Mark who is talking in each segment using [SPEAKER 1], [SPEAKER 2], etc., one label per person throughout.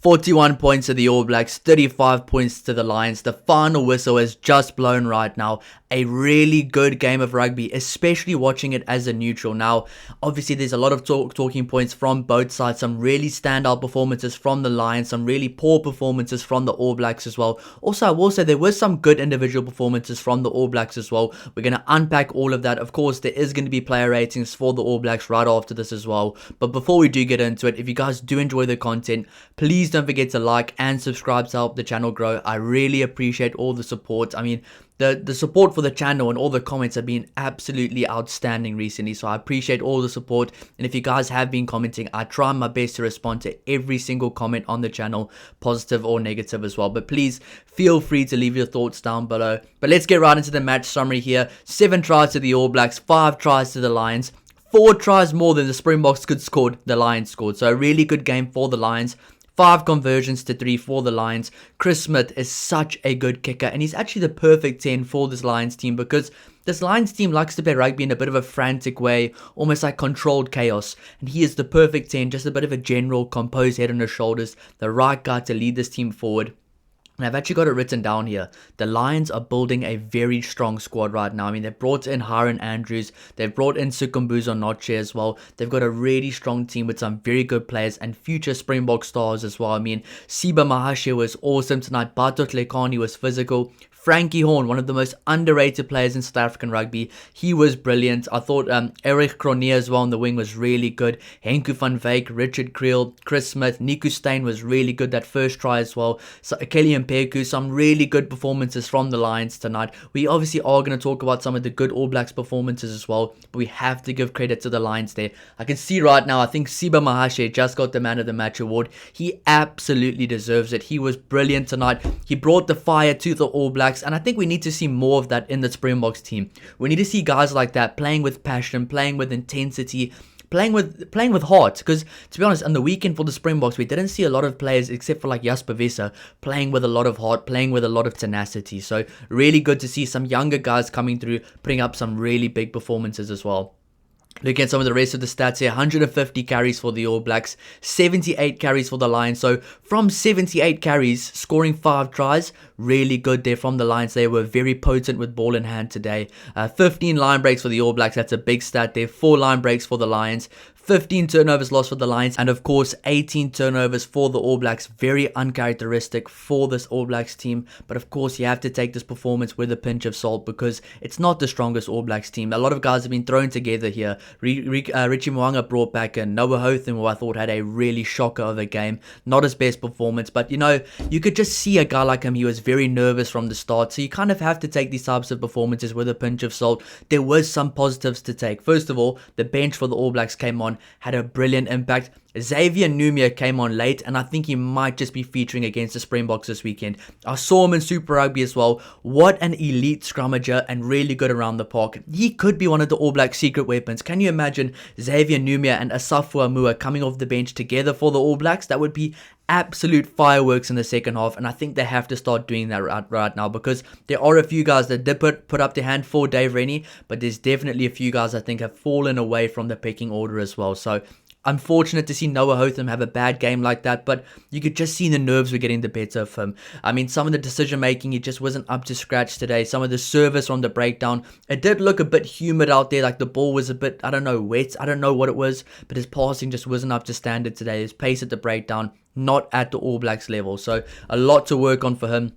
[SPEAKER 1] 41 points to the All Blacks, 35 points to the Lions. The final whistle is just blown right now. A really good game of rugby, especially watching it as a neutral. Now, obviously, there's a lot of talking points from both sides. Some really standout performances from the Lions, some really poor performances from the All Blacks as well. Also, I will say there were some good individual performances from the All Blacks as well. We're going to unpack all of that. Of course, there is going to be player ratings for the All Blacks right after this as well. But before we do get into it, if you guys do enjoy the content, please don't forget to like and subscribe to help the channel grow. I really appreciate all the support. I mean, the support for the channel and all the comments have been absolutely outstanding recently, so I appreciate all the support. And if you guys have been commenting, I try my best to respond to every single comment on the channel, positive or negative as well. But please feel free to leave your thoughts down below. But let's get right into the match summary here. 7 tries to the All Blacks, 5 tries to the Lions. 4 tries more than the Springboks could score, the Lions scored. So a really good game for the Lions. 5 conversions to 3 for the Lions. Chris Smith is such a good kicker, and he's actually the perfect 10 for this Lions team, because this Lions team likes to play rugby in a bit of a frantic way, almost like controlled chaos, and he is the perfect 10, just a bit of a general, composed head on his shoulders, the right guy to lead this team forward. And I've actually got it written down here. The Lions are building a very strong squad right now. I mean, they've brought in Hiron Andrews. They've brought in Sukumbuzo Noche as well. They've got a really strong team with some very good players and future Springbok stars as well. I mean, Siba Mahashe was awesome tonight. Bato Tlekani was physical. Frankie Horn, one of the most underrated players in South African rugby. He was brilliant. I thought Erich Cronje as well on the wing was really good. Henku van Wyk, Richard Creel, Chris Smith, Niku Steyn was really good that first try as well. So, Kelly Mpeku, some really good performances from the Lions tonight. We obviously are going to talk about some of the good All Blacks performances as well, but we have to give credit to the Lions there. I can see right now, I think Siba Mahashe just got the Man of the Match award. He absolutely deserves it. He was brilliant tonight. He brought the fire to the All Blacks, and I think we need to see more of that in the Springboks team. We need to see guys like that playing with passion, playing with intensity, playing with heart. Because to be honest, on the weekend for the Springboks, we didn't see a lot of players except for like Jasper Visser playing with a lot of heart, playing with a lot of tenacity. So really good to see some younger guys coming through, putting up some really big performances as well. Looking at some of the rest of the stats here, 150 carries for the All Blacks, 78 carries for the Lions. So from 78 carries, scoring 5 tries, really good there from the Lions. They were very potent with ball in hand today. 15 line breaks for the All Blacks, that's a big stat there. 4 line breaks for the Lions. 15 turnovers lost for the Lions, and of course 18 turnovers for the All Blacks. Very uncharacteristic for this All Blacks team, but of course you have to take this performance with a pinch of salt, because it's not the strongest All Blacks team. A lot of guys have been thrown together here. Richie Mo'unga brought back in Noah Hotham, who I thought had a really shocker of a game. Not his best performance, but you know, you could just see a guy like him. He was very nervous from the start, so you kind of have to take these types of performances with a pinch of salt. There was some positives to take. First of all, the bench for the All Blacks came on, had a brilliant impact. Xavier Numia came on late, and I think he might just be featuring against the Springboks this weekend. I saw him in Super Rugby as well. What an elite scrummager, and really good around the park. He could be one of the All Blacks' secret weapons. Can you imagine Xavier Numia and Asafo Amua coming off the bench together for the All Blacks? That would be absolute fireworks in the second half, and I think they have to start doing that right now, because there are a few guys that did put up their hand for Dave Rennie, but there's definitely a few guys I think have fallen away from the pecking order as well. So unfortunate to see Noah Hotham have a bad game like that, but you could just see the nerves were getting the better of him. I mean, some of the decision making, he just wasn't up to scratch today. Some of the service on the breakdown, it did look a bit humid out there, like the ball was a bit, I don't know, wet. I don't know what it was, but his passing just wasn't up to standard today. His pace at the breakdown, not at the All Blacks level. So a lot to work on for him.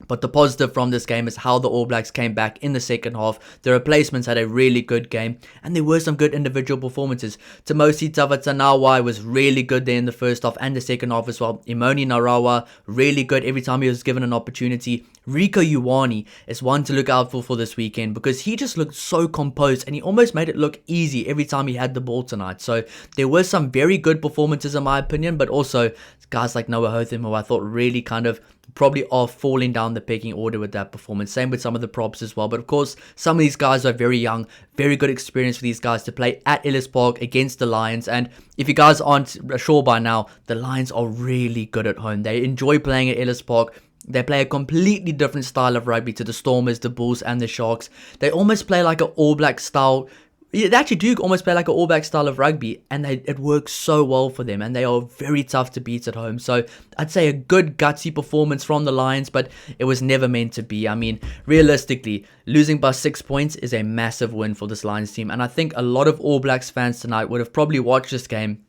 [SPEAKER 1] But the positive from this game is how the All Blacks came back in the second half. The replacements had a really good game, and there were some good individual performances. Tamosi Tavatanawai was really good there in the first half and the second half as well. Imoni Narawa, really good every time he was given an opportunity. Rico Ioane is one to look out for this weekend, because he just looked so composed, and he almost made it look easy every time he had the ball tonight. So there were some very good performances in my opinion, but also guys like Noah Hotham, who I thought really kind of probably are falling down the pecking order with that performance. Same with some of the props as well. But of course, some of these guys are very young. Very good experience for these guys to play at Ellis Park against the Lions. And if you guys aren't sure by now, the Lions are really good at home. They enjoy playing at Ellis Park. They play a completely different style of rugby to the Stormers, the Bulls and the Sharks. They almost play like an All Black style They actually do almost play like an All Black style of rugby, and it works so well for them, and they are very tough to beat at home. So I'd say a good gutsy performance from the Lions, but it was never meant to be. I mean, realistically, losing by 6 points is a massive win for this Lions team, and I think a lot of All Blacks fans tonight would have probably watched this game,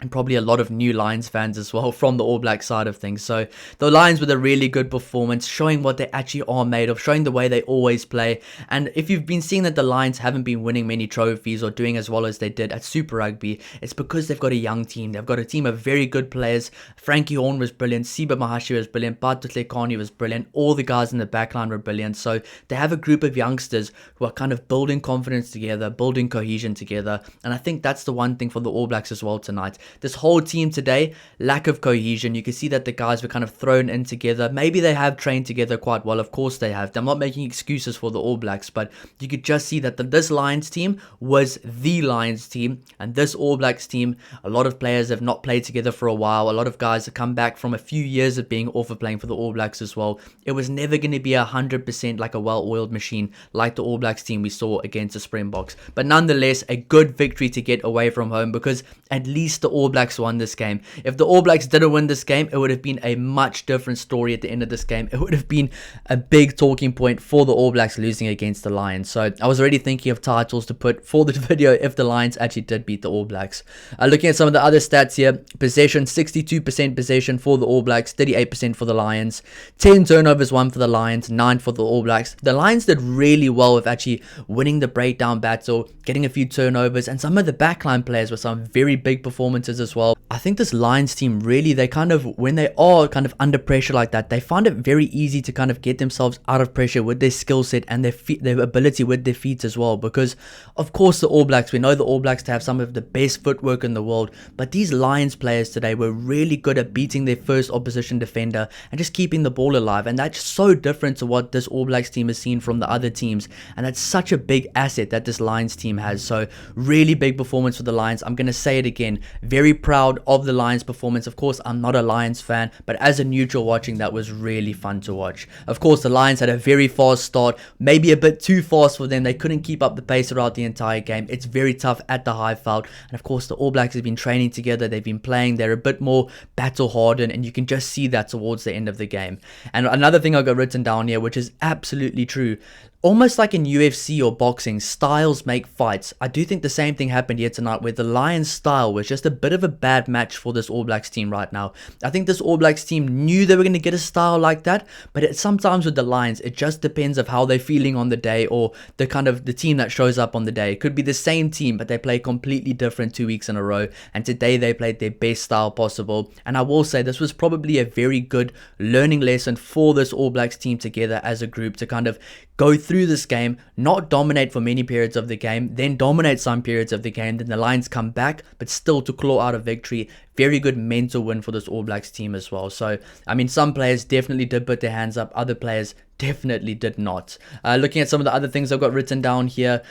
[SPEAKER 1] and probably a lot of new Lions fans as well from the All Black side of things. So the Lions with a really good performance, showing what they actually are made of, showing the way they always play. And if you've been seeing that the Lions haven't been winning many trophies or doing as well as they did at Super Rugby, it's because they've got a young team. They've got a team of very good players. Frankie Horn was brilliant, Siba Mahashi was brilliant, Batu Tlekani was brilliant, all the guys in the backline were brilliant. So they have a group of youngsters who are kind of building confidence together, building cohesion together. And I think that's the one thing for the All Blacks as well tonight. This whole team today, lack of cohesion. You can see that the guys were kind of thrown in together. Maybe they have trained together quite well. Of course they have. I'm not making excuses for the All Blacks, but you could just see that this Lions team was the Lions team, and this All Blacks team, a lot of players have not played together for a while. A lot of guys have come back from a few years of being off of playing for the All Blacks as well. It was never going to be 100% like a well-oiled machine like the All Blacks team we saw against the Springboks. But nonetheless, a good victory to get away from home, because at least the All Blacks won this game. If the All Blacks didn't win this game, it would have been a much different story at the end of this game. It would have been a big talking point for the All Blacks losing against the Lions. So I was already thinking of titles to put for the video if the Lions actually did beat the All Blacks. Looking at some of the other stats here, possession, 62% possession for the All Blacks, 38% for the Lions, 10 turnovers, 1 for the Lions, 9 for the All Blacks. The Lions did really well with actually winning the breakdown battle, getting a few turnovers, and some of the backline players with some very big performances as well. I think this Lions team really, they kind of, when they are kind of under pressure like that, they find it very easy to kind of get themselves out of pressure with their skill set and their ability with their feet as well. Because of course the All Blacks, we know the All Blacks to have some of the best footwork in the world, but these Lions players today were really good at beating their first opposition defender and just keeping the ball alive. And that's so different to what this All Blacks team has seen from the other teams, and that's such a big asset that this Lions team has. So really big performance for the Lions. I'm going to say it again, very proud of the Lions performance. Of course, I'm not a Lions fan, but as a neutral watching, that was really fun to watch. Of course, the Lions had a very fast start, maybe a bit too fast for them. They couldn't keep up the pace throughout the entire game. It's very tough at the high veld. And of course, the All Blacks have been training together. They've been playing. They're a bit more battle hardened, and you can just see that towards the end of the game. And another thing I got written down here, which is absolutely true, almost like in UFC or boxing, styles make fights. I do think the same thing happened here tonight, where the Lions style was just a bit of a bad match for this All Blacks team right now. I think this All Blacks team knew they were going to get a style like that, but sometimes with the Lions, it just depends of how they're feeling on the day, or the kind of the team that shows up on the day. It could be the same team, but they play completely different 2 weeks in a row, and today they played their best style possible. And I will say this was probably a very good learning lesson for this All Blacks team together as a group, to kind of go through this game, not dominate for many periods of the game, then dominate some periods of the game, then the Lions come back, but still to claw out a victory. Very good mental win for this All Blacks team as well. So, I mean, some players definitely did put their hands up, other players definitely did not. Looking at some of the other things I've got written down here,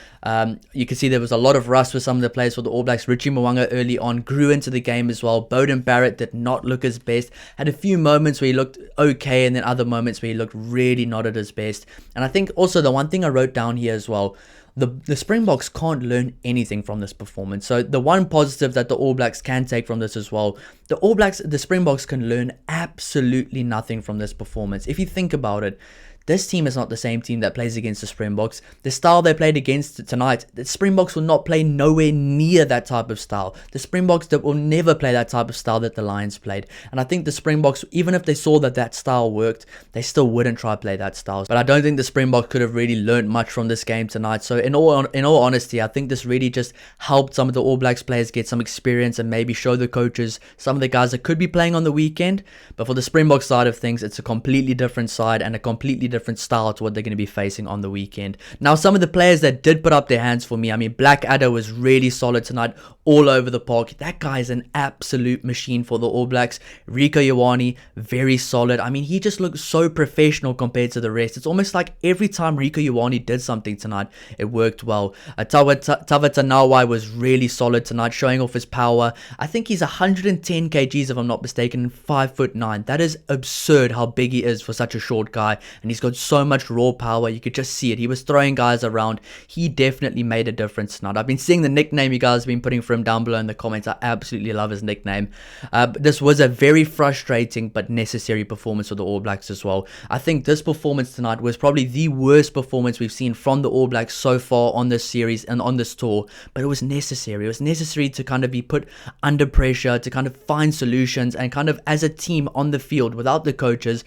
[SPEAKER 1] you can see there was a lot of rust with some of the players for the All Blacks. Richie Mwanga early on grew into the game as well. Bowden Barrett did not look his best. Had a few moments where he looked okay, and then other moments where he looked really not at his best. And I think also the one thing I wrote down here as well, the Springboks can't learn anything from this performance. So the one positive that the All Blacks can take from this as well, the Springboks can learn absolutely nothing from this performance. If you think about it, this team is not the same team that plays against the Springboks. The style they played against tonight, the Springboks will not play nowhere near that type of style. The Springboks will never play that type of style that the Lions played. And I think the Springboks, even if they saw that style worked, they still wouldn't try to play that style. But I don't think the Springboks could have really learned much from this game tonight. So in all honesty, I think this really just helped some of the All Blacks players get some experience and maybe show the coaches some of the guys that could be playing on the weekend. But for the Springboks side of things, it's a completely different side and a completely different style to what they're going to be facing on the weekend. Now, some of the players that did put up their hands for me, I mean, Blackadder was really solid tonight, all over the park. That guy is an absolute machine for the All Blacks. Rieko Ioane, very solid. I mean, he just looks so professional compared to the rest. It's almost like every time Rieko Ioane did something tonight, it worked well. Tavatanawai was really solid tonight, showing off his power. I think he's 110 kgs if I'm not mistaken, and 5'9". That is absurd how big he is for such a short guy, and he's got got so much raw power. You could just see it. He was throwing guys around. He definitely made a difference tonight. I've been seeing the nickname you guys have been putting for him down below in the comments. I absolutely love his nickname. But this was a very frustrating but necessary performance for the All Blacks as well. I think this performance tonight was probably the worst performance we've seen from the All Blacks so far on this series and on this tour, but it was necessary. It was necessary to kind of be put under pressure, to kind of find solutions, and kind of as a team on the field without the coaches,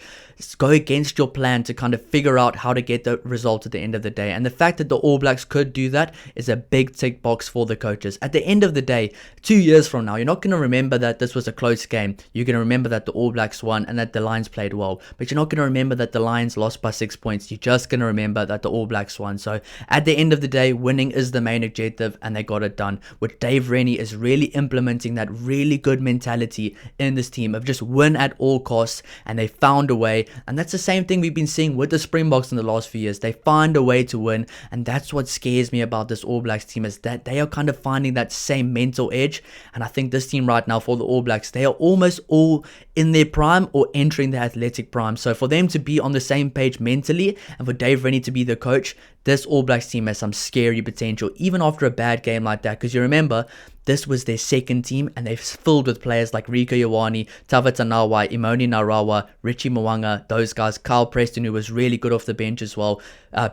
[SPEAKER 1] go against your plan to kind of figure out how to get the result at the end of the day. And the fact that the All Blacks could do that is a big tick box for the coaches. At the end of the day, 2 years from now, you're not going to remember that this was a close game. You're going to remember that the All Blacks won and that the Lions played well, but you're not going to remember that the Lions lost by 6 points. You're just going to remember that the All Blacks won. So at the end of the day, winning is the main objective, and they got it done. With Dave Rennie is really implementing that really good mentality in this team of just win at all costs, and they found a way. And that's the same thing we've been seeing with the Springboks in the last few years. They find a way to win, and that's what scares me about this All Blacks team, is that they are kind of finding that same mental edge. And I think this team right now for the All Blacks, they are almost all in their prime or entering their athletic prime. So for them to be on the same page mentally, and for Dave Rennie to be the coach, this All Blacks team has some scary potential, even after a bad game like that. Because you remember, this was their second team, and they're filled with players like Rieko Ioane, Tavatanawai, Imoni Narawa, Richie Mwanga, those guys, Kyle Preston, who was really good off the bench as well,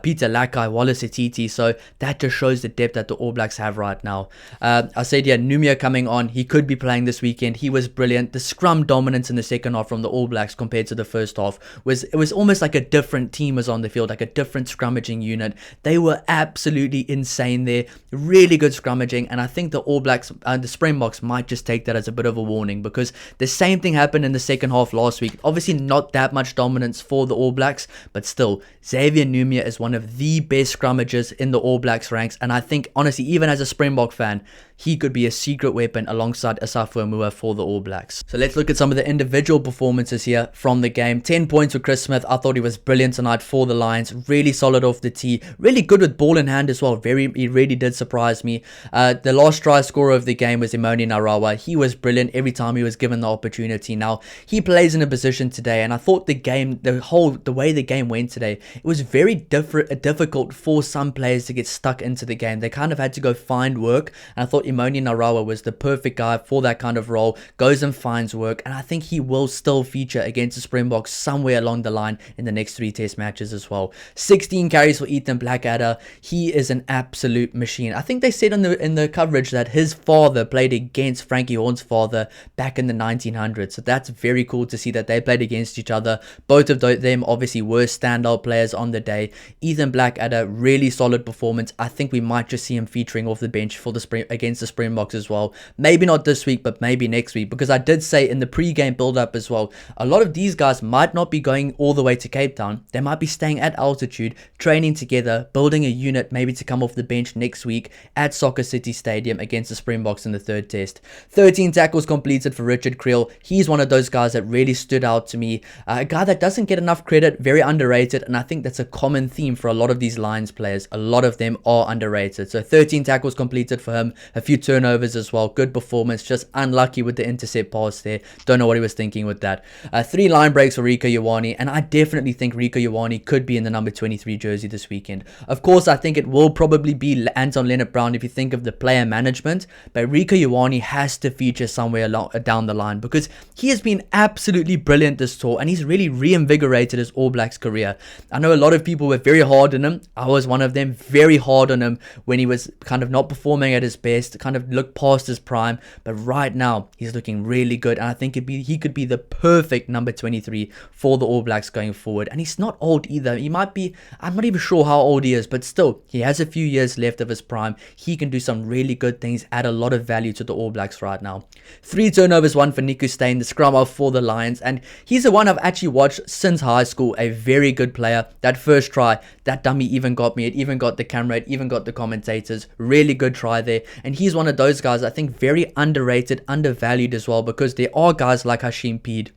[SPEAKER 1] Peter Lakai, Wallace Etiti. So that just shows the depth that the All Blacks have right now. I said, yeah, Numia coming on. He could be playing this weekend. He was brilliant. The scrum dominance in the second half from the All Blacks compared to the first half it was almost like a different team was on the field, like a different scrummaging unit. They were absolutely insane there. Really good scrummaging, and I think the All Blacks, the Springboks might just take that as a bit of a warning, because the same thing happened in the second half last week. Obviously not that much dominance for the All Blacks, but still, Xavier Numia is one of the best scrummagers in the All Blacks ranks, and I think, honestly, even as a Springbok fan, he could be a secret weapon alongside Asafo Amua for the All Blacks. So let's look at some of the individual performances here from the game. 10 points for Chris Smith. I thought he was brilliant tonight for the Lions. Really solid off the tee. Really good with ball in hand as well. He really did surprise me. The last try scorer of the game was Imoni Narawa. He was brilliant every time he was given the opportunity. Now, he plays in a position today, and I thought the way the game went today, it was very difficult for some players to get stuck into the game. They kind of had to go find work, and I thought Imoni Narawa was the perfect guy for that kind of role. Goes and finds work, and I think he will still feature against the Springboks somewhere along the line in the next 3 test matches as well. 16 carries for Ethan Blackadder. He is an absolute machine. I think they said in the coverage that his father played against Frankie Horn's father back in the 1900s. So that's very cool to see that they played against each other. Both of them obviously were standout players on the day. Ethan Blackadder, really solid performance. I think we might just see him featuring off the bench for against the Springboks as well. Maybe not this week, but maybe next week, because I did say in the pre-game build-up as well, a lot of these guys might not be going all the way to Cape Town. They might be staying at altitude, training together, building a unit maybe to come off the bench next week at Soccer City Stadium against the Springboks in the 3rd test. 13 tackles completed for Richard Creel. He's one of those guys that really stood out to me. A guy that doesn't get enough credit, very underrated, and I think that's a common theme for a lot of these Lions players. A lot of them are underrated. So 13 tackles completed for him, a few turnovers as well. Good performance, just unlucky with the intercept pass there. Don't know what he was thinking with that. 3 line breaks for Rieko Ioane, and I definitely think Rieko Ioane could be in the number 23 jersey this weekend. Of course, I think it will probably be Anton Leonard-Brown if you think of the player management, but Rieko Ioane has to feature somewhere down the line, because he has been absolutely brilliant this tour, and he's really reinvigorated his All Blacks career. I know a lot of people were very hard on him. I was one of them, very hard on him when he was kind of not performing at his best, kind of looked past his prime, but right now he's looking really good, and I think he could be the perfect number 23 for the All Blacks going forward. And he's not old either. He might be, I'm not even sure how old he is, but still, he has a few years left of his prime. He can do some really good things, add a lot of value to the All Blacks right now. 3 turnovers, 1 for Niku Steyn, the scrum half for the Lions, and he's the one I've actually watched since high school. A very good player. That first try, that dummy even got me. It even got the camera. It even got the commentators. Really good try there. And he's one of those guys I think very underrated, undervalued as well, because there are guys like Hashim Peed.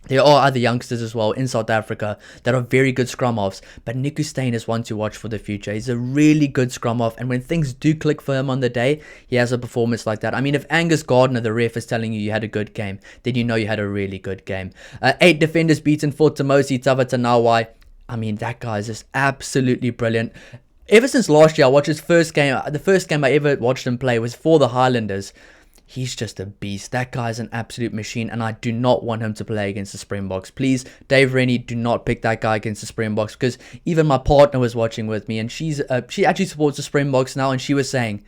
[SPEAKER 1] There are other youngsters as well in South Africa that are very good scrum halves, but Niku Steyn is one to watch for the future. He's a really good scrum half, and when things do click for him on the day, he has a performance like that. I mean, if Angus Gardner, the ref, is telling you had a good game, then you know you had a really good game. 8 defenders beaten for Tamosi Tavatanawai. I mean, that guy is just absolutely brilliant. Ever since last year, I watched his first game. The first game I ever watched him play was for the Highlanders. He's just a beast. That guy's an absolute machine, and I do not want him to play against the Springboks. Please, Dave Rennie, do not pick that guy against the Springboks, because even my partner was watching with me, and she actually supports the Springboks now, and she was saying,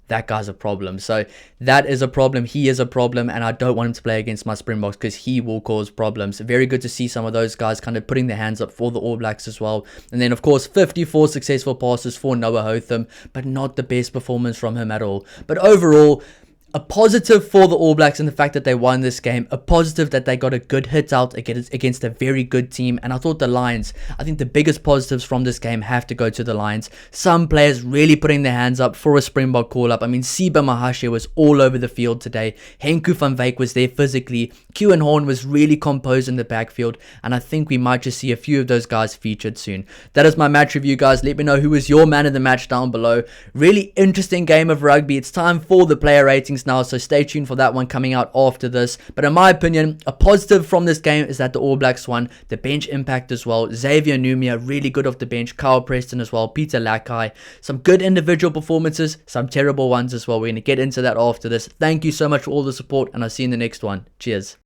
[SPEAKER 1] that guy's a problem. So that is a problem. He is a problem, and I don't want him to play against my Springboks because he will cause problems. Very good to see some of those guys kind of putting their hands up for the All Blacks as well. And then, of course, 54 successful passes for Noah Hotham, but not the best performance from him at all. But overall, a positive for the All Blacks in the fact that they won this game. A positive that they got a good hit out against a very good team. And I thought the Lions, I think the biggest positives from this game have to go to the Lions. Some players really putting their hands up for a Springbok call-up. I mean, Siba Mahashe was all over the field today. Henku van Wyk was there physically. Kewan Horn was really composed in the backfield. And I think we might just see a few of those guys featured soon. That is my match review, guys. Let me know who was your man of the match down below. Really interesting game of rugby. It's time for the player ratings now, so stay tuned for that one coming out after this. But in my opinion, a positive from this game is that the All Blacks won. The bench impact as well. Xavier Numia, really good off the bench. Kyle Preston as well. Peter Lakai. Some good individual performances, some terrible ones as well. We're going to get into that after this. Thank you so much for all the support, and I'll see you in the next one. Cheers.